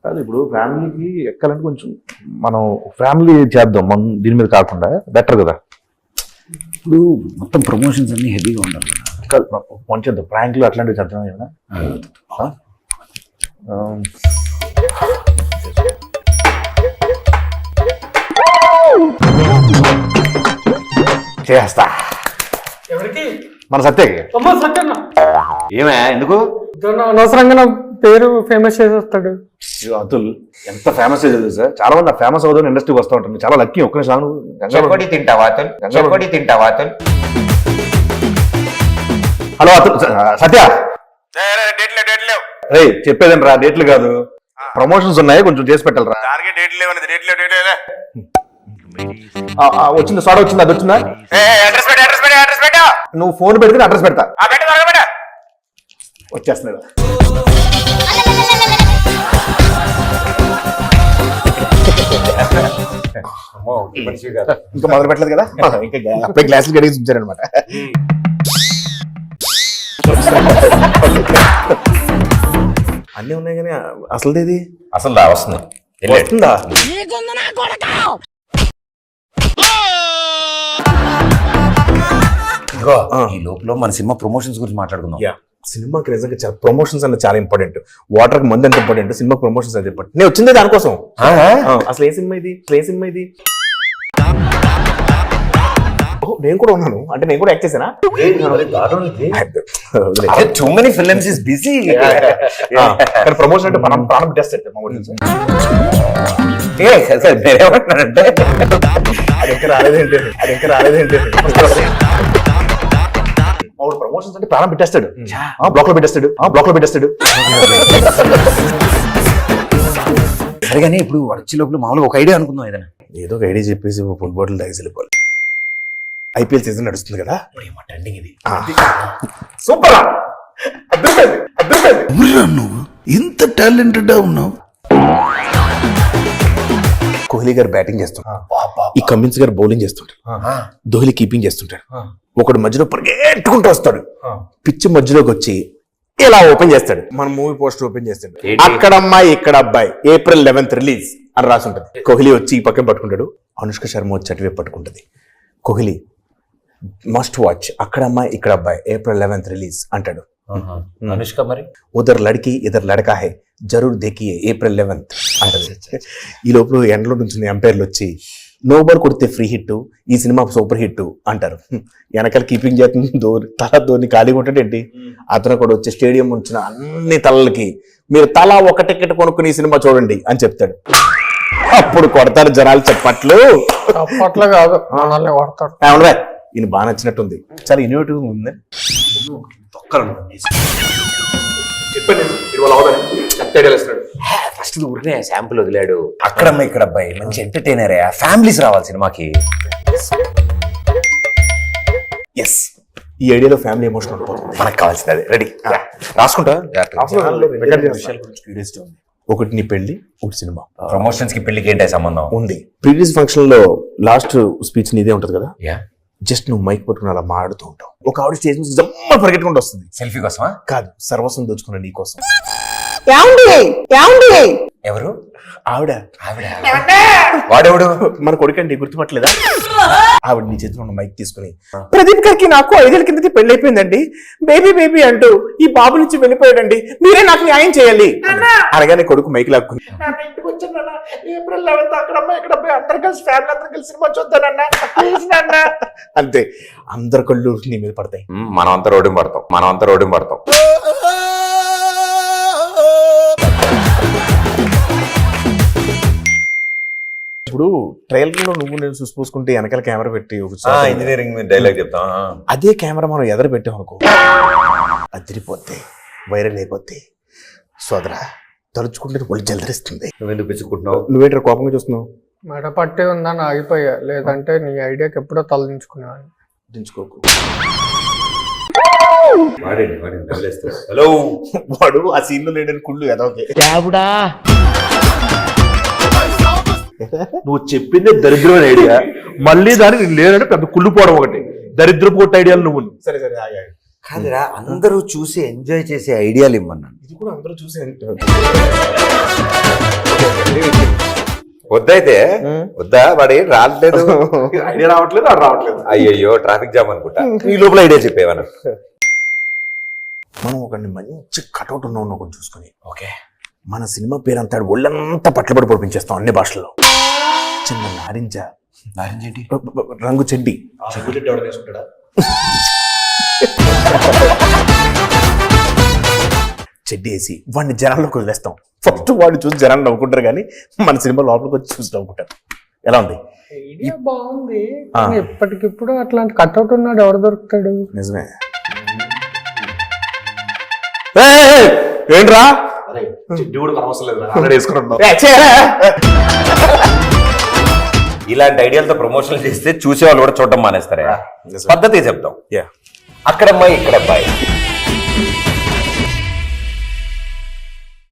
కాదు ఇప్పుడు ఫ్యామిలీకి ఎక్కాలంటే కొంచెం మనం ఫ్యామిలీ చేద్దాం, మనం దీని మీద కాకుండా బెటర్ కదా. ఇప్పుడు మొత్తం ప్రమోషన్స్ అన్ని హెవీగా ఉండాలి కాదు మంచిది, ప్రాంక్లు అట్లాంటివి చేద్దాం ఏమన్నా. చేస్తా ఎవరికి? మన సత్యకి. సత్యన్న ఏమే ఎందుకు అనవసరంగా నా పేరు ఫేమస్ చేసేస్తాడు. అతుల్ ఎంత ఫేమస్ అయ్యేది సార్, చాలా మంది ఫేమస్ అవుతుంది ఇండస్ట్రీకి వస్తూ ఉంటాను. చాలా లక్కీ. ఒక్క నిమిషం తింటావా అతుల్? హలో అతుల్, సత్య రే చెప్పేదండి రా, డేట్లు కాదు ప్రమోషన్స్ ఉన్నాయి, కొంచెం చేసి పెట్టాలరా. వచ్చింది సోడా వచ్చింది, అది వచ్చిందా? నువ్వు ఫోన్ పెడితే అడ్రస్ పెడతా. వచ్చేస్తున్నాడు. ఇంకా మొదలు పెట్టలేదు కదా, ఇంకా అప్పుడే గ్లాసులు కడిగి చూపించారనమాట. అన్నీ ఉన్నాయి కానీ అసలుది అసలు వస్తుంది వస్తుందా? ఈ లోపల మన సినిమా ప్రమోషన్స్ గురించి మాట్లాడుకుందాం. సినిమాకి నిజంగా చాలా ప్రమోషన్స్ అన్నది చాలా ఇంపార్టెంట్. వాటర్ కి మంది ఎంత ఇంపార్టెంట్, సినిమా ప్రమోషన్స్ అది ఇంపార్టెంట్. నేను వచ్చింది దానికోసం. అసలు ఏ సినిమా ఇది? నేను కూడా ఉన్నాను అంటే, నేను కూడా యాక్ట్ చేశానా? Too many films is busy. కానీ ప్రమోషన్ అంటే మనం ప్రాణం పెట్టేస్తాడు. నేనేమంటానంటే అది ఇంకా రాలేదేంటి ప్రమోషన్స్ అంటే ప్రాణం పెట్టేస్తాడు, బ్లాక్ లో పెట్టేస్తాడు. సరిగానే ఇప్పుడు వచ్చే లోపల మామూలుగా ఒక ఐడియా అనుకుందాం. ఏదో ఒక ఐడియా చెప్పేసి ఫుల్ బాటిల్ తాగేసి వెళ్ళిపోవాలి. ఐపీఎల్ సీజన్ నడుస్తుంది కదా, ట్రెండింగ్ ఇది. సూపర్. నువ్వు ఇంత టాలెంటెడ్ ఉన్నావు. కోహ్లీ గారు బ్యాటింగ్ చేస్తుంటారు, ఈ కమిన్స్ గారు బౌలింగ్ చేస్తుంటారు, ధోని కీపింగ్ చేస్తుంటారు. ఒకడు మధ్యలో పరిగెట్టుకుంటూ వస్తాడు, పిచ్ మధ్యలోకి వచ్చి ఇలా ఓపెన్ చేస్తాడు. మన మూవీ పోస్టర్ ఓపెన్ చేస్తాడు, అక్కడ అమ్మాయి ఇక్కడ అబ్బాయి April 11th రిలీజ్ అని రాసి ఉంటుంది. కోహ్లీ వచ్చి ఈ పక్కన పట్టుకుంటాడు, అనుష్క శర్మ వచ్చి అటువైపు పట్టుకుంటది. కోహ్లీ మస్ట్ వాచ్, అక్కడ అమ్మాయి ఇక్కడ అబ్బాయి April 11th రిలీజ్ అంటాడు. అనుష్క మరి ఉదర్ లడ్కి ఇదర్ లడకా హై జరూర్ దేకియే April 11th అంటది. ఈ లోపల ఎండలో నుంచి ఎంపైర్లు వచ్చి నో బాల్ కొడితే ఫ్రీ హిట్, ఈ సినిమా సూపర్ హిట్ అంటారు. వెనకాల కీపింగ్ చేస్తుంది తల ధోని ఖాళీగా ఉంటాడేంటి, అతను కూడా వచ్చి స్టేడియం ఉంచిన అన్ని తలలకి మీరు తలా ఒక టికెట్ కొనుక్కుని ఈ సినిమా చూడండి అని చెప్తాడు. అప్పుడు కొడతారు జనాలు చప్పట్లు. అప్పట్లో కాదు, మనల్ని కొడతాడు. అవునరా, ఈయన బాగా నచ్చినట్టుంది, చాలా ఇన్నోవేటివ్ ఉంది. ఫస్ట్ ఊరినే శాంపుల్ వదిలాడు. అక్కడమ్మ ఇక్కడ అబ్బాయి మంచి ఎంటర్టైనర్, ఫ్యామిలీస్ రావాలి సినిమాకి. ఎస్, ఈ ఐడియాలో ఫ్యామిలీ ఎమోషన్ ఉంటుంది. మనకు కావాల్సింది అదే. రెడీ రాసుకుంటా. ఒకటి నీ పెళ్లి, ఒకటి సినిమా. ప్రమోషన్స్ కి పెళ్లికి ఏంటి సంబంధం ఉంది? ప్రీవియస్ ఫంక్షన్ లో లాస్ట్ స్పీచ్ నీదే ఉంటది కదా, జస్ట్ నువ్వు మైక్ పట్టుకుని అలా మాడుతూ ఉంటావు. ఒక ఆవిడ స్టేజ్ నుంచి జమ్మ పరిగెట్టుకుంటూ వస్తుంది. సెల్ఫీ కోసమా? కాదు, సర్వస్వం దోచుకున్న నీ కోసం. ఎవరు? ఆవిడ. వాడెవడు? మన కొడుకండి, గుర్తుపట్టలేదా? ఆవిడ నీ చేతిలో ఉన్న మైక్ తీసుకుని, ప్రదీప్ గారికి నాకు 5 ఏళ్ల కిందటి పెళ్లి అయిపోయిందండి, బేబీ అంటూ ఈ బాబు నుంచి వెళ్ళిపోయాడండి, మీరే నాకు న్యాయం చేయాలి అనగానే కొడుకు మైక్ లాక్కుని, April 11th అక్కడ అందరు కలిసి ఫ్యామిలీ అందరూ కలిసి సినిమా చూద్దానన్నా అంతే. అందరు కళ్ళు నీ మీద పడతాయి. మనం అంతా రోడ్డు పడతాం. ఇప్పుడు ట్రైలర్ లో నువ్వు నేను చూసుకుంటే వెనకాల కెమెరా పెట్టి ఇంజనీరింగ్ డైలాగ్ చెప్తాం, అదే కెమెరా మనం ఎదురు పెట్టాం అనుకో, అదిరిపోతే వైరల్ అయిపోతే సోదరా తలుచుకుంటే ఒళ్ళు జలదరిస్తుంది. నువ్వెందుకు పిచ్చుకుంటున్నావు? నువ్వేంటారు కోపంగా చూస్తున్నావు? మెడ పట్టే ఉందని ఆగిపోయా, లేదంటే నీ ఐడియాకి ఎప్పుడో తలదించుకునేవాడిని. దించుకోకు. హలో, వాడు ఆ సీన్ లో లేడని కుళ్ళు ఎదవకే. నువ్వు చెప్పిందే దరిద్రమైన ఐడియా, మళ్ళీ దానికి లేదంటే పెద్ద కుళ్ళిపోవడం ఒకటి దరిద్రపు కొట్ట ఐడియాలు నువ్వు. సరే కాదురా, అందరూ చూసి ఎంజాయ్ చేసే ఐడియాలు ఇమ్మన్నాను. ఇది కూడా అందరూ చూసి వద్దయితే వద్దా వాడు ఏం రావట్లేదు ఐడియా రావట్లేదు అది రావట్లేదు. అయ్యయ్యో ట్రాఫిక్ జామ్ అనుకుంటా ఈ లోపల ఐడియా చెప్పేవాను. మనం ఒకరిని మంచి కటౌట్ ఉన్న ఒకటి చూసుకొని ఓకే మన సినిమా పేరు అంతా ఒళ్ళంతా పట్లబడి పొడిపించేస్తాం అన్ని భాషల్లో. చిన్న నారింజ రంగు చెడ్డి చెడ్డి వేసి వాడిని జనాల్లోకి వదిలేస్తాం. ఫస్ట్ వాడిని చూసి జనాలు నవ్వుకుంటారు కానీ మన సినిమా లోపలికి వచ్చి చూసి నవ్వుకుంటారు. ఎలా ఉంది? ఐడియా బాగుంది కానీ ఇప్పటికిప్పుడు అట్లాంటి కట్అవుట్ ఉన్నాడు ఎవరు దొరుకుతాడు? నిజమే. ఏయ్, ఏంట్రా ఇలాంటి ఐడియాలతో ప్రమోషన్లు చేస్తే చూసేవాళ్ళు కూడా చూడటం మానేస్తారా? పద్ధతి చెప్తాం. యా అక్కడ అమ్మాయి ఇక్కడ అబ్బాయి